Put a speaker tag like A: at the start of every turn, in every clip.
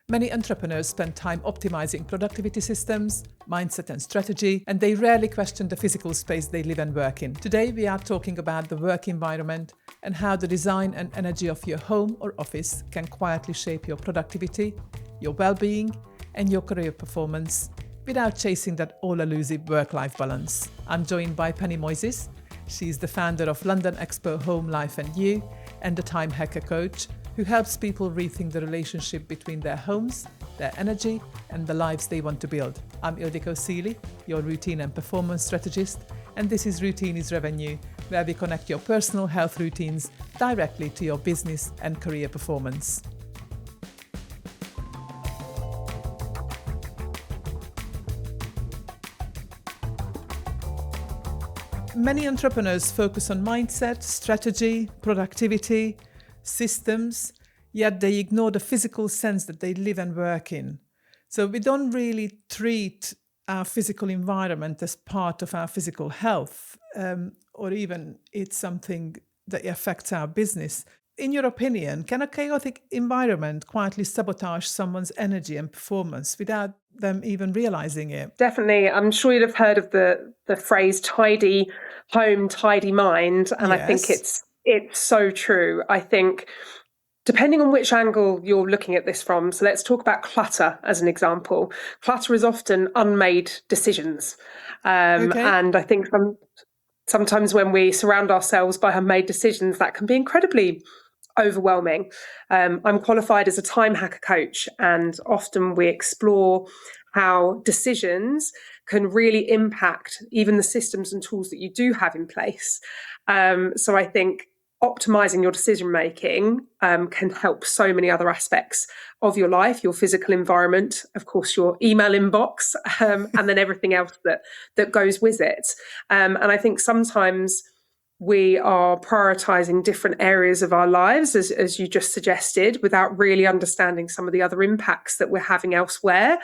A: Many entrepreneurs spend time optimizing productivity systems, mindset and strategy, and they rarely question the physical space they live and work in. Today, we are talking about the work environment and how the design and energy of your home or office can quietly shape your productivity, your well-being, and your career performance without chasing that all-elusive work-life balance. I'm joined by Penny Moyses. She's the founder of London Expo Home, Life and You and the Time Hacker Coach, who helps people rethink the relationship between their homes, their energy, and the lives they want to build. I'm Ildiko Seeley, your routine and performance strategist, and this is Routine is Revenue, where we connect your personal health routines directly to your business and career performance. Many entrepreneurs focus on mindset, strategy, productivity, systems, yet they ignore the physical sense that they live and work in. So we don't really treat our physical environment as part of our physical health, or even it's something that affects our business. In your opinion, can a chaotic environment quietly sabotage someone's energy and performance without them even realizing it?
B: Definitely. I'm sure you'd have heard of the phrase tidy home, tidy mind. And
A: Yes.
B: I think it's so true. I think depending on which angle you're looking at this from, so let's talk about clutter as an example. Clutter is often unmade decisions.
A: Okay.
B: And I think sometimes when we surround ourselves by unmade decisions, that can be incredibly overwhelming. I'm qualified as a time hacker coach, and often we explore how decisions can really impact even the systems and tools that you do have in place. So I think optimizing your decision making can help so many other aspects of your life, your physical environment, of course, your email inbox, and then everything else that goes with it. And I think sometimes we are prioritizing different areas of our lives, as you just suggested, without really understanding some of the other impacts that we're having elsewhere,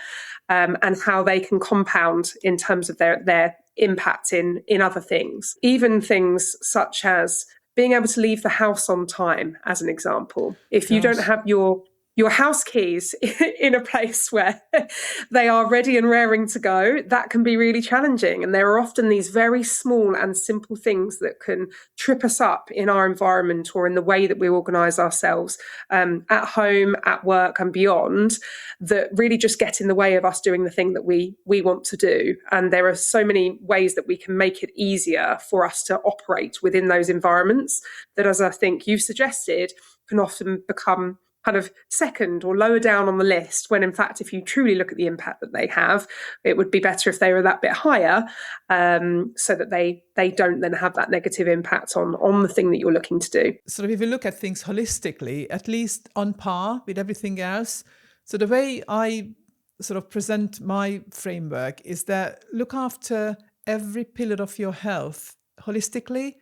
B: and how they can compound in terms of their impact in other things. Even things such as being able to leave the house on time, as an example. If you don't have your house keys in a place where they are ready and raring to go, that can be really challenging. And there are often these very small and simple things that can trip us up in our environment or in the way that we organise ourselves at home, at work and beyond, that really just get in the way of us doing the thing that we want to do. And there are so many ways that we can make it easier for us to operate within those environments that, as I think you've suggested, can often become kind of second or lower down on the list, when in fact, if you truly look at the impact that they have, it would be better if they were that bit higher, so that they don't then have that negative impact on the thing that you're looking to do.
A: So if you look at things holistically, at least on par with everything else. So the way I sort of present my framework is that look after every pillar of your health holistically.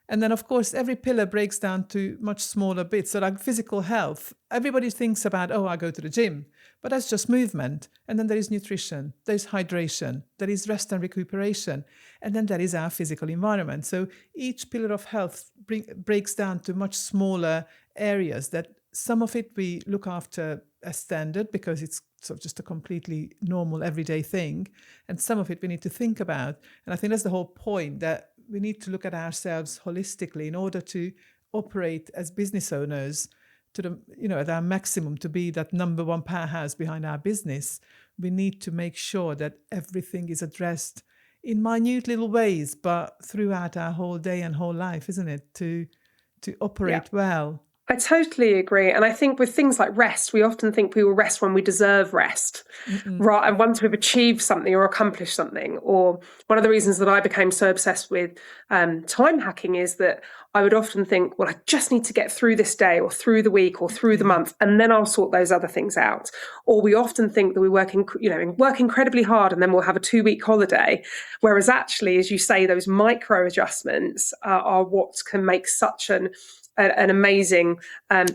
A: And then, of course, every pillar breaks down to much smaller bits. So like physical health, everybody thinks about, I go to the gym, but that's just movement. And then there is nutrition, there's hydration, there is rest and recuperation. And then there is our physical environment. So each pillar of health breaks down to much smaller areas that some of it we look after as standard because it's sort of just a completely normal everyday thing. And some of it we need to think about. And I think that's the whole point, that we need to look at ourselves holistically in order to operate as business owners to the, at our maximum, to be that number one powerhouse behind our business. We need to make sure that everything is addressed in minute little ways, but throughout our whole day and whole life, isn't it? To operate well.
B: I totally agree. And I think with things like rest, we often think we will rest when we deserve rest, right? And once we've achieved something or accomplished something. Or one of the reasons that I became so obsessed with time hacking is that I would often think, well, I just need to get through this day or through the week or through the month, and then I'll sort those other things out. Or we often think that we work incredibly hard and then we'll have a 2-week holiday. Whereas actually, as you say, those micro adjustments are what can make such an an amazing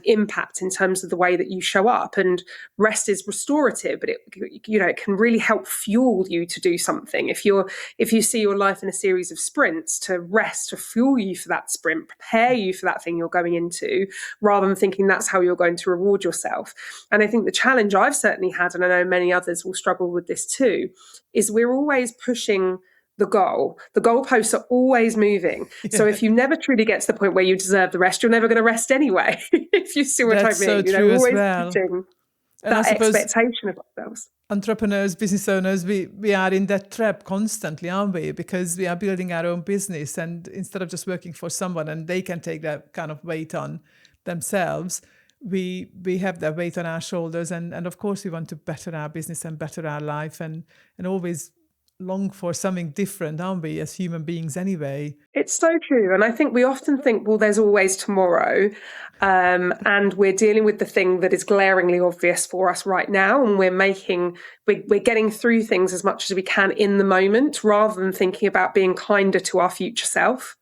B: impact in terms of the way that you show up. And rest is restorative, but it can really help fuel you to do something. If you see your life in a series of sprints, to rest, to fuel you for that sprint, prepare you for that thing you're going into, rather than thinking that's how you're going to reward yourself. And I think the challenge I've certainly had, and I know many others will struggle with this too, is we're always pushing the goal. The goalposts are always moving.
A: Yeah.
B: So if you never truly get to the point where you deserve the rest, you're never going to rest anyway, if you see what
A: That's
B: I mean.
A: so true as
B: always
A: well.
B: pushing
A: And I
B: that
A: suppose
B: expectation of ourselves.
A: entrepreneurs, business owners, we are in that trap constantly, aren't we? Because we are building our own business, and instead of just working for someone and they can take that kind of weight on themselves, we have that weight on our shoulders, and of course we want to better our business and better our life, and always long for something different, aren't we, as human beings anyway?
B: It's so true. And I think we often think, well, there's always tomorrow. And we're dealing with the thing that is glaringly obvious for us right now. And we're getting through things as much as we can in the moment, rather than thinking about being kinder to our future self.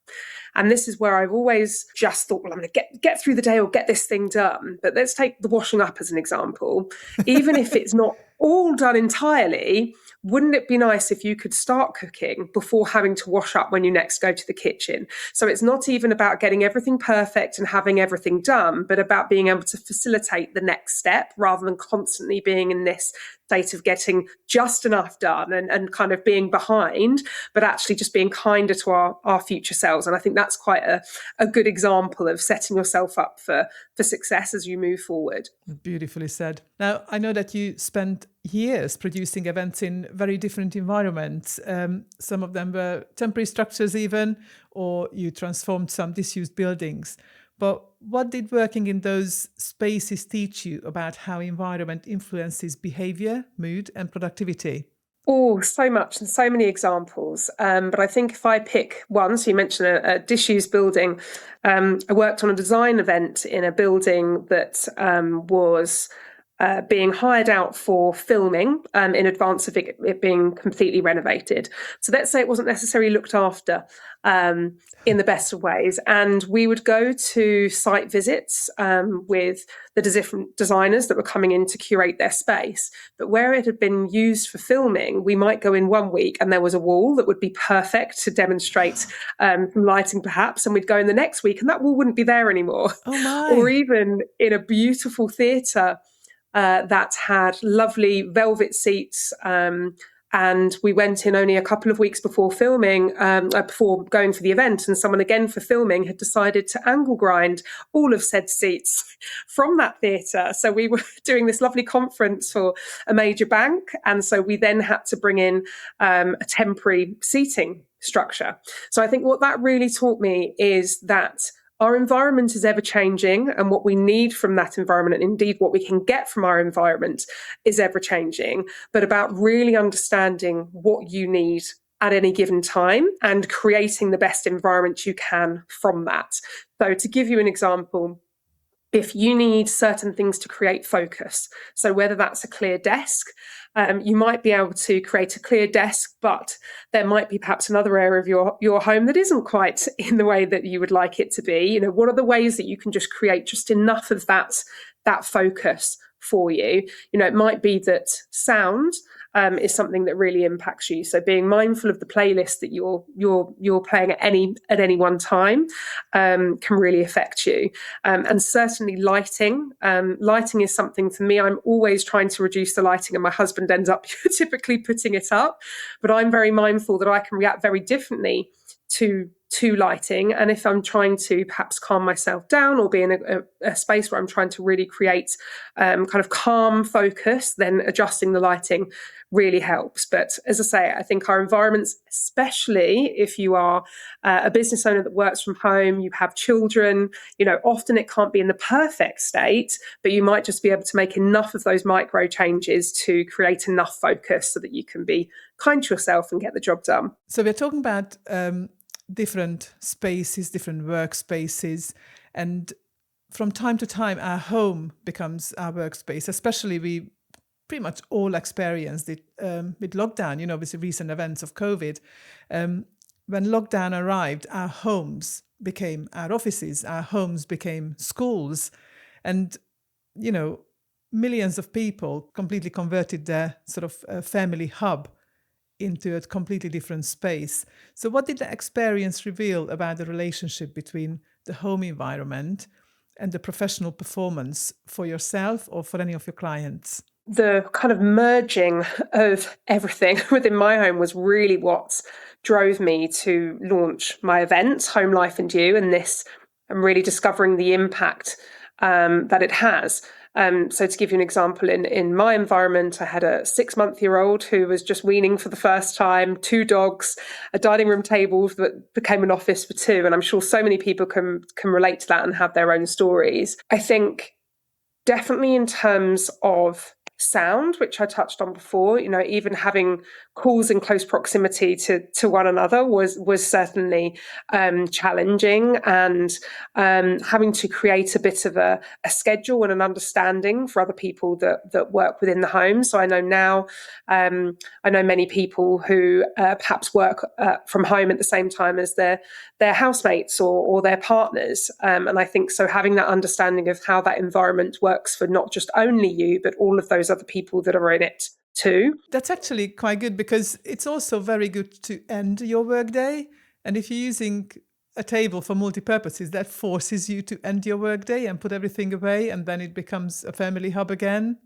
B: And this is where I've always just thought, well, I'm going to get through the day or get this thing done. But let's take the washing up as an example. Even if it's not all done entirely, wouldn't it be nice if you could start cooking before having to wash up when you next go to the kitchen? So it's not even about getting everything perfect and having everything done, but about being able to facilitate the next step, rather than constantly being in this state of getting just enough done and kind of being behind, but actually just being kinder to our future selves. And I think that's quite a good example of setting yourself up for success as you move forward.
A: Beautifully said. Now, I know that you spent years producing events in very different environments. Some of them were temporary structures even, or you transformed some disused buildings. But what did working in those spaces teach you about how environment influences behavior, mood, and productivity?
B: Oh, so much and so many examples. But I think if I pick one, so you mentioned a disused building. I worked on a design event in a building that was being hired out for filming in advance of it being completely renovated. So let's say it wasn't necessarily looked after in the best of ways. And we would go to site visits with the different designers that were coming in to curate their space. But where it had been used for filming, we might go in one week and there was a wall that would be perfect to demonstrate some lighting perhaps. And we'd go in the next week and that wall wouldn't be there anymore.
A: Oh my.
B: Or even in a beautiful theatre that had lovely velvet seats. And we went in only a couple of weeks before filming, before going for the event, and someone again for filming had decided to angle grind all of said seats from that theatre. So we were doing this lovely conference for a major bank, and so we then had to bring in a temporary seating structure. So I think what that really taught me is that our environment is ever changing, and what we need from that environment, and indeed what we can get from our environment, is ever changing, but about really understanding what you need at any given time and creating the best environment you can from that. So to give you an example, if you need certain things to create focus, so whether that's a clear desk, you might be able to create a clear desk, but there might be perhaps another area of your home that isn't quite in the way that you would like it to be. You know, what are the ways that you can just create just enough of that focus for you? You know, it might be that sound is something that really impacts you. So being mindful of the playlist that you're playing at any one time can really affect you. And certainly lighting. Lighting is something for me. I'm always trying to reduce the lighting, and my husband ends up typically putting it up. But I'm very mindful that I can react very differently to lighting. And if I'm trying to perhaps calm myself down or be in a space where I'm trying to really create kind of calm focus, then adjusting the lighting really helps. But as I say, I think our environments, especially if you are a business owner that works from home, you have children, you know, often it can't be in the perfect state, but you might just be able to make enough of those micro changes to create enough focus so that you can be kind to yourself and get the job done.
A: So we're talking about different spaces, different workspaces, and from time to time our home becomes our workspace. Especially we pretty much all experienced it with lockdown, you know, with the recent events of COVID. when lockdown arrived, our homes became our offices, our homes became schools. And, you know, millions of people completely converted their sort of family hub into a completely different space. So, what did the experience reveal about the relationship between the home environment and the professional performance for yourself or for any of your clients?
B: The kind of merging of everything within my home was really what drove me to launch my event, Home Life and You, and this, and really discovering the impact that it has. So to give you an example, in my environment, I had a 6-month-old who was just weaning for the first time, 2 dogs, a dining room table that became an office for 2. And I'm sure so many people can relate to that and have their own stories. I think definitely in terms of sound, which I touched on before, even having calls in close proximity to one another was certainly challenging, and having to create a bit of a schedule and an understanding for other people that work within the home. So I know now, I know many people who perhaps work from home at the same time as their housemates or their partners, and I think so having that understanding of how that environment works for not just only you but all of those other people that are in it too.
A: That's actually quite good, because it's also very good to end your workday. And if you're using a table for multi-purposes, that forces you to end your workday and put everything away, and then it becomes a family hub again.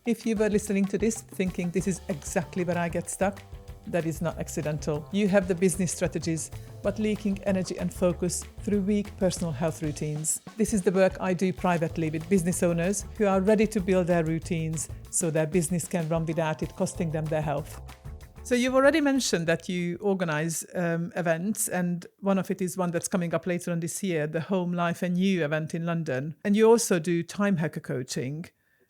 A: If you were listening to this thinking this is exactly where I get stuck, that is not accidental. You have the business strategies, but leaking energy and focus through weak personal health routines. This is the work I do privately with business owners who are ready to build their routines so their business can run without it costing them their health. So you've already mentioned that you organize events, and one of it is one that's coming up later on this year, the Home Life and You event in London. And you also do time hacker coaching,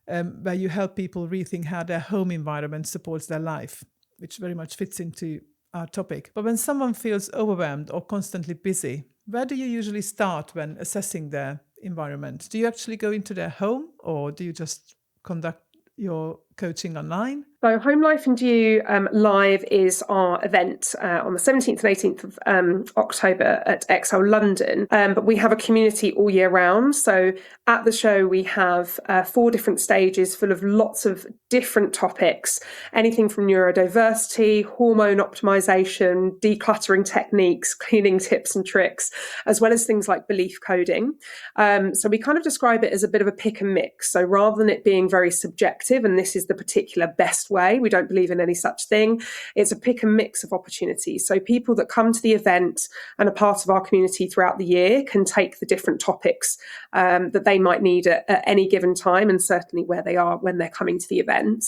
A: where you help people rethink how their home environment supports their life, which very much fits into our topic. But when someone feels overwhelmed or constantly busy, where do you usually start when assessing their environment? Do you actually go into their home, or do you just conduct your coaching online?
B: So Home Life and You Live is our event on the 17th and 18th of October at XL London. But we have a community all year round. So at the show, we have 4 different stages full of lots of different topics, anything from neurodiversity, hormone optimization, decluttering techniques, cleaning tips and tricks, as well as things like belief coding. So we kind of describe it as a bit of a pick and mix. So rather than it being very subjective, and this is the particular best way, we don't believe in any such thing. It's a pick and mix of opportunities. So people that come to the event and are part of our community throughout the year can take the different topics that they might need at any given time, and certainly where they are when they're coming to the event.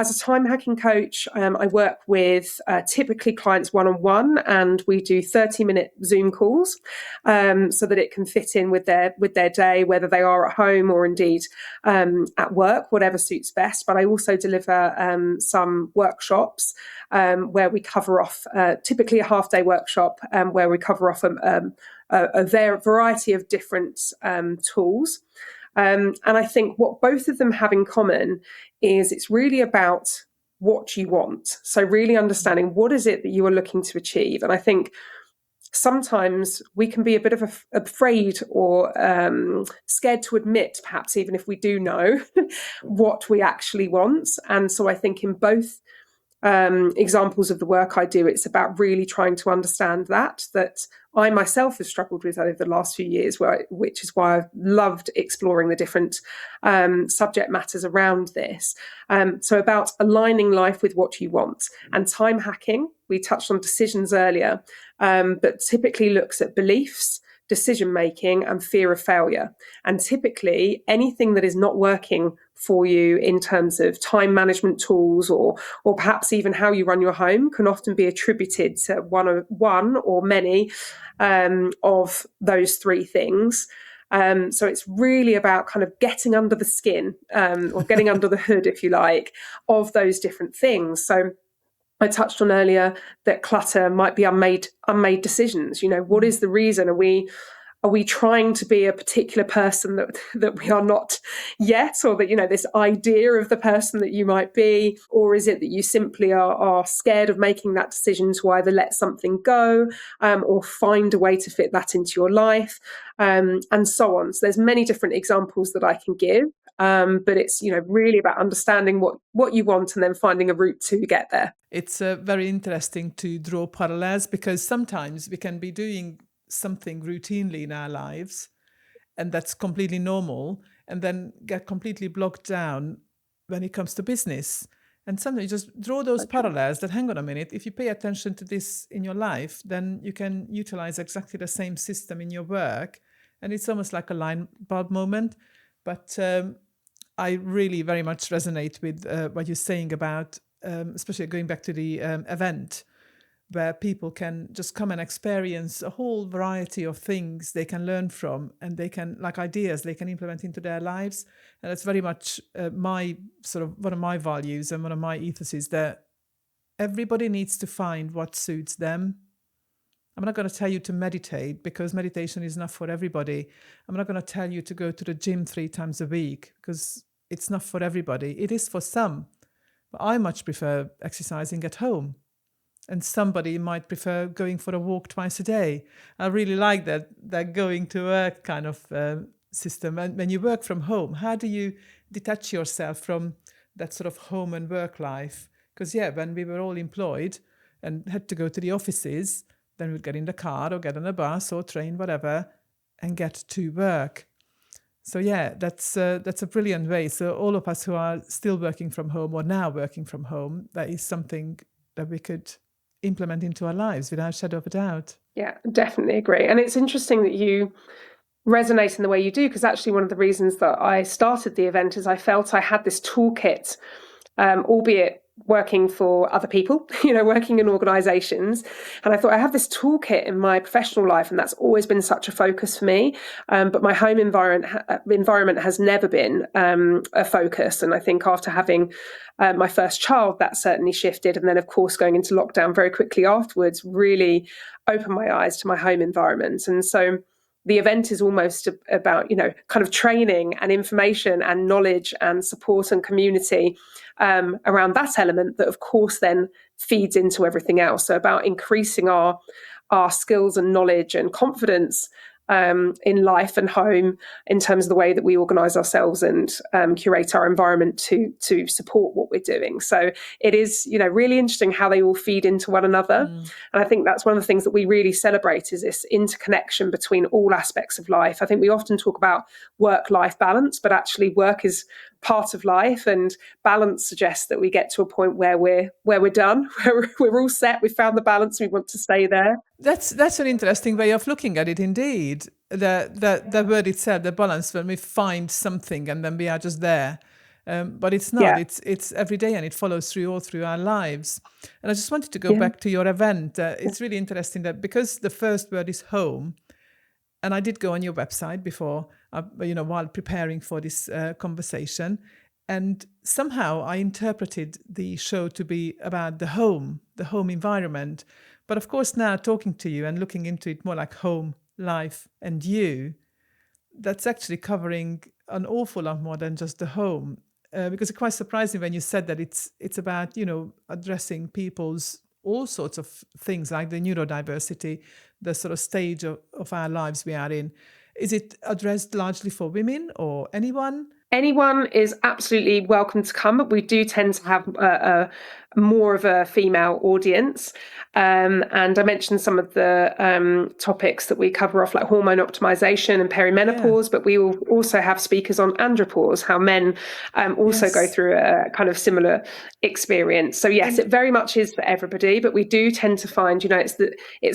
B: As a time hacking coach, I work with typically clients one-on-one, and we do 30-minute Zoom calls so that it can fit in with their day, whether they are at home or indeed at work, whatever suits best. But I also deliver some workshops where we cover off, typically a half-day workshop, where we cover off a variety of different tools. And I think what both of them have in common is it's really about what you want. So really understanding what is it that you are looking to achieve. And I think sometimes we can be a bit of afraid or scared to admit, perhaps even if we do know what we actually want. And so I think in both examples of the work I do, it's about really trying to understand that I myself have struggled with over the last few years, which is why I've loved exploring the different subject matters around this. So about aligning life with what you want. And time hacking, we touched on decisions earlier, but typically looks at beliefs, decision making, and fear of failure. And typically anything that is not working for you in terms of time management tools or perhaps even how you run your home can often be attributed to one or many of those 3 things. So it's really about kind of getting under the skin or getting under the hood, if you like, of those different things. So I touched on earlier that clutter might be unmade decisions. What is the reason? Are we Are we trying to be a particular person that we are not yet, or that, this idea of the person that you might be? Or is it that you simply are scared of making that decision to either let something go, or find a way to fit that into your life, and so on? So there's many different examples that I can give, but it's really about understanding what you want and then finding a route to get there.
A: It's very interesting to draw parallels, because sometimes we can be doing something routinely in our lives, and that's completely normal, and then get completely blocked down when it comes to business. And sometimes you just draw those parallels that, hang on a minute, if you pay attention to this in your life, then you can utilize exactly the same system in your work. And it's almost like a light bulb moment. But I really very much resonate with what you're saying about, especially going back to the event, where people can just come and experience a whole variety of things they can learn from, and they can, like ideas, they can implement into their lives. And that's very much my sort of one of my values and one of my ethoses, that everybody needs to find what suits them. I'm not going to tell you to meditate, because meditation is not for everybody. I'm not going to tell you to go to the gym 3 times a week, because it's not for everybody. It is for some, but I much prefer exercising at home. And somebody might prefer going for a walk twice a day. I really like that going to work kind of system. And when you work from home, how do you detach yourself from that sort of home and work life? Because when we were all employed and had to go to the offices, then we'd get in the car or get on a bus or train, whatever, and get to work. So that's a brilliant way. So all of us who are still working from home or now working from home, that is something that we could implement into our lives without a shadow of a doubt.
B: Yeah, definitely agree. And it's interesting that you resonate in the way you do, because actually one of the reasons that I started the event is I felt I had this toolkit, albeit working for other people, working in organizations. And I thought, I have this toolkit in my professional life, and that's always been such a focus for me. But my home environment has never been a focus. And I think after having my first child, that certainly shifted. And then, of course, going into lockdown very quickly afterwards really opened my eyes to my home environment. And so the event is almost about, kind of training and information and knowledge and support and community around that element that, of course, then feeds into everything else. So about increasing our skills and knowledge and confidence in life and home, in terms of the way that we organise ourselves and curate our environment to support what we're doing. So it is, really interesting how they all feed into one another. And I think that's one of the things that we really celebrate, is this interconnection between all aspects of life. I think we often talk about work-life balance, but actually work is part of life, and balance suggests that we get to a point where we're done, where we're all set, we've found the balance, we want to stay there.
A: That's an interesting way of looking at it, indeed. The word itself, the balance, when we find something and then we are just there. But it's not.
B: Yeah.
A: It's every day, and it follows all through our lives. And I just wanted to go back to your event. It's really interesting that, because the first word is home, and I did go on your website before, while preparing for this conversation, and somehow I interpreted the show to be about the home environment. But of course, now talking to you and looking into it more like home, life, and you, that's actually covering an awful lot more than just the home. Because it's quite surprising when you said that it's about, addressing people's all sorts of things, like the neurodiversity, the sort of stage of our lives we are in. Is it addressed largely for women or anyone?
B: Anyone is absolutely welcome to come, but we do tend to have more of a female audience. And I mentioned some of the topics that we cover off, like hormone optimization and perimenopause, but we will also have speakers on andropause, how men also go through a kind of similar experience. So yes, it very much is for everybody, but we do tend to find, it's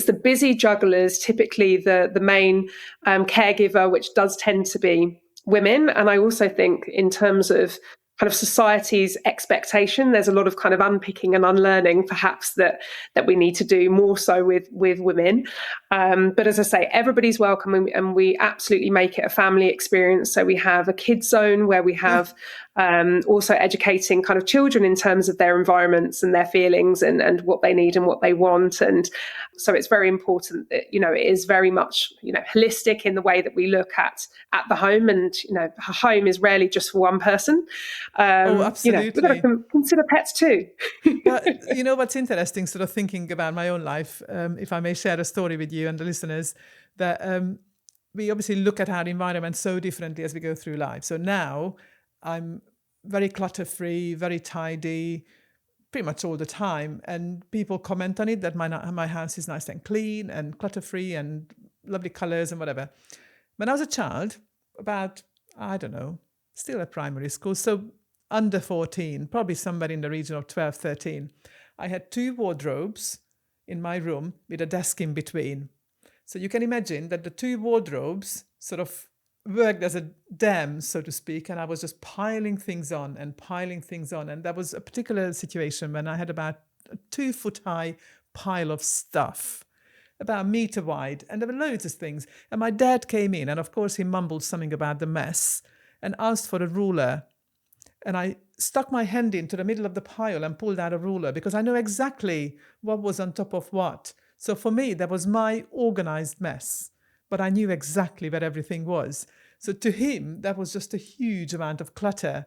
B: the busy jugglers, typically the main caregiver, which does tend to be women. And I also think, in terms of kind of society's expectation, there's a lot of kind of unpicking and unlearning, perhaps, that we need to do more so with women. But as I say, everybody's welcome, and we absolutely make it a family experience. So we have a kids zone where we have Also educating kind of children in terms of their environments and their feelings and what they need and what they want. And so it's very important that, it is very much, holistic in the way that we look at the home. And, a home is rarely just for one person.
A: Absolutely.
B: We've got to consider pets too.
A: But what's interesting, sort of thinking about my own life, if I may share a story with you and the listeners, that we obviously look at our environment so differently as we go through life. So now I'm very clutter-free, very tidy, pretty much all the time. And people comment on it that my house is nice and clean and clutter-free and lovely colours and whatever. When I was a child, about, I don't know, still at primary school, so under 14, probably somewhere in the region of 12, 13, I had 2 wardrobes in my room with a desk in between. So you can imagine that the 2 wardrobes sort of worked as a dam, so to speak, and I was just piling things on. And there was a particular situation when I had about a 2-foot high pile of stuff, about a meter wide, and there were loads of things. And my dad came in, and of course he mumbled something about the mess and asked for a ruler. And I stuck my hand into the middle of the pile and pulled out a ruler because I know exactly what was on top of what. So for me, that was my organized mess, but I knew exactly where everything was. So to him, that was just a huge amount of clutter.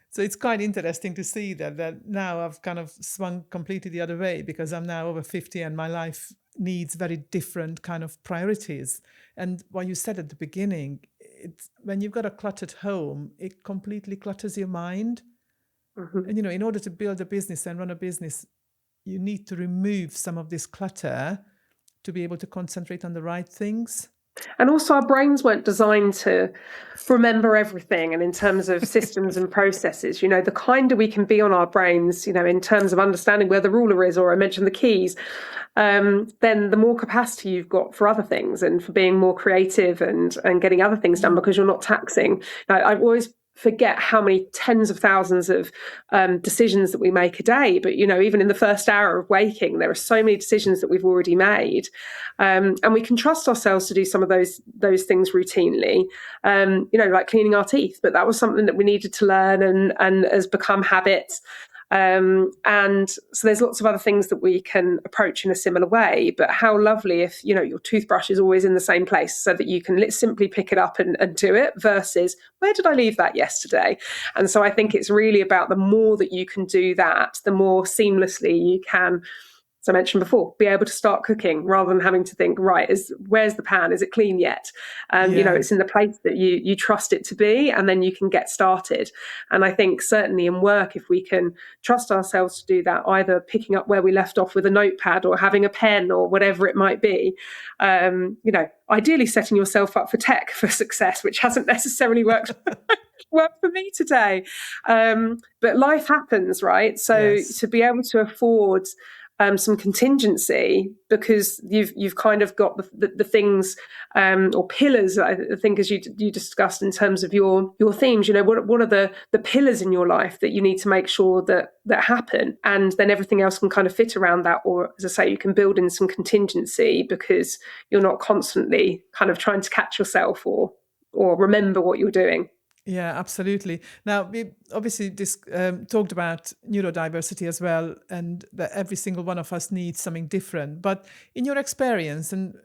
A: So it's quite interesting to see that now I've kind of swung completely the other way because I'm now over 50 and my life needs very different kind of priorities. And what you said at the beginning, it's when you've got a cluttered home, it completely clutters your mind.
B: Mm-hmm.
A: And, in order to build a business and run a business, you need to remove some of this clutter to be able to concentrate on the right things.
B: And also our brains weren't designed to remember everything. And in terms of systems and processes, the kinder we can be on our brains, in terms of understanding where the ruler is, or I mentioned the keys, then the more capacity you've got for other things and for being more creative and getting other things done because you're not taxing. I've always forget how many tens of thousands of decisions that we make a day. But, even in the first hour of waking, there are so many decisions that we've already made. And we can trust ourselves to do some of those things routinely, like cleaning our teeth. But that was something that we needed to learn and has become habits. And so there's lots of other things that we can approach in a similar way. But how lovely if, your toothbrush is always in the same place so that you can simply pick it up and do it versus where did I leave that yesterday? And so I think it's really about the more that you can do that, the more seamlessly you can, as I mentioned before, be able to start cooking rather than having to think, right, where's the pan? Is it clean yet? It's in the place that you trust it to be, and then you can get started. And I think certainly in work, if we can trust ourselves to do that, either picking up where we left off with a notepad or having a pen or whatever it might be, ideally setting yourself up for tech for success, which hasn't necessarily worked for me today. But life happens, right? So
A: Yes.
B: to be able to afford some contingency because you've kind of got the things or pillars, I think, as you discussed in terms of your themes. What are the pillars in your life that you need to make sure that happen, and then everything else can kind of fit around that. Or, as I say, you can build in some contingency because you're not constantly kind of trying to catch yourself or remember what you're doing.
A: Yeah, absolutely. Now, we obviously talked about neurodiversity as well, and that every single one of us needs something different. But in your experience and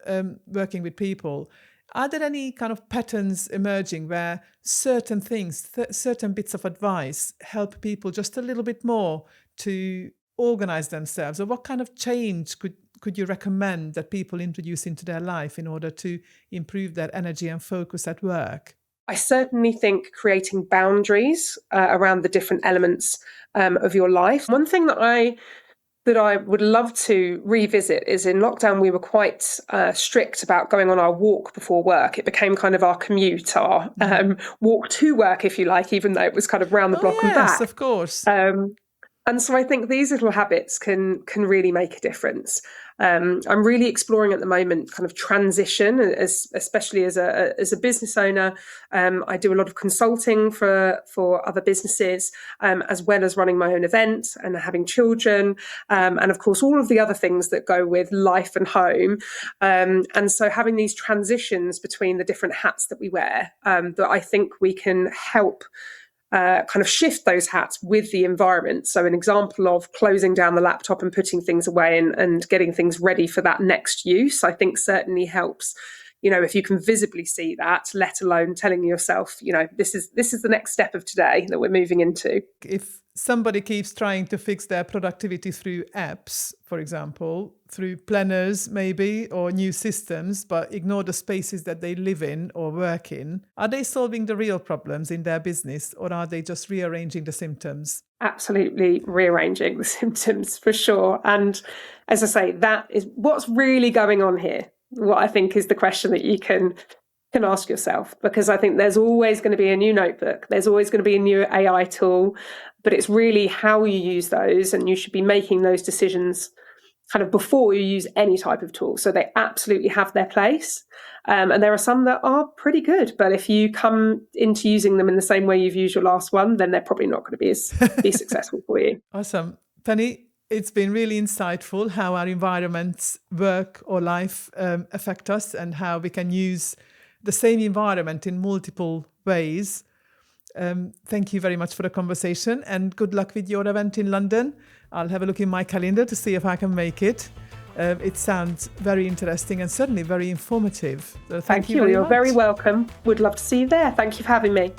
A: working with people, are there any kind of patterns emerging where certain things, certain bits of advice help people just a little bit more to organize themselves? Or what kind of change could you recommend that people introduce into their life in order to improve their energy and focus at work?
B: I certainly think creating boundaries around the different elements of your life. One thing that I would love to revisit is in lockdown, we were quite strict about going on our walk before work. It became kind of our commute, our walk to work, if you like, even though it was kind of round the block and back.
A: Yes, of course.
B: And so I think these little habits can really make a difference. I'm really exploring at the moment kind of transition, especially as a business owner. I do a lot of consulting for other businesses, as well as running my own event and having children, and of course all of the other things that go with life and home. And so having these transitions between the different hats that we wear, that I think we can help kind of shift those hats with the environment. So an example of closing down the laptop and putting things away and getting things ready for that next use, I think certainly helps. If you can visibly see that, let alone telling yourself, this is the next step of today that we're moving into.
A: If somebody keeps trying to fix their productivity through apps, for example, through planners maybe, or new systems, but ignore the spaces that they live in or work in, are they solving the real problems in their business, or are they just rearranging the symptoms?
B: Absolutely rearranging the symptoms, for sure. And as I say, that is what's really going on here. What I think is the question that you can ask yourself, because I think there's always going to be a new notebook, there's always going to be a new AI tool, but it's really how you use those, and you should be making those decisions kind of before you use any type of tool. So they absolutely have their place, and there are some that are pretty good, but if you come into using them in the same way you've used your last one, then they're probably not going to be successful for you.
A: Awesome. Penny, it's been really insightful how our environments, work or life affect us, and how we can use the same environment in multiple ways. Thank you very much for the conversation, and good luck with your event in London. I'll have a look in my calendar to see if I can make it. It sounds very interesting and certainly very informative. So thank you very
B: You're
A: much.
B: very welcome. Would love to see you there. Thank you for having me.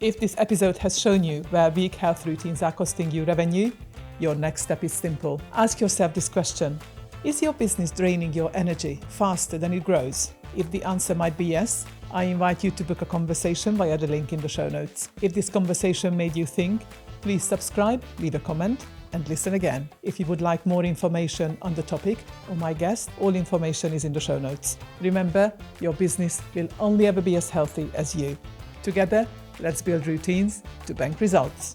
A: If this episode has shown you where weak health routines are costing you revenue, your next step is simple. Ask yourself this question: is your business draining your energy faster than it grows? If the answer might be yes, I invite you to book a conversation via the link in the show notes. If this conversation made you think, please subscribe, leave a comment, and listen again. If you would like more information on the topic or my guest, all information is in the show notes. Remember, your business will only ever be as healthy as you. Together, let's build routines to bank results.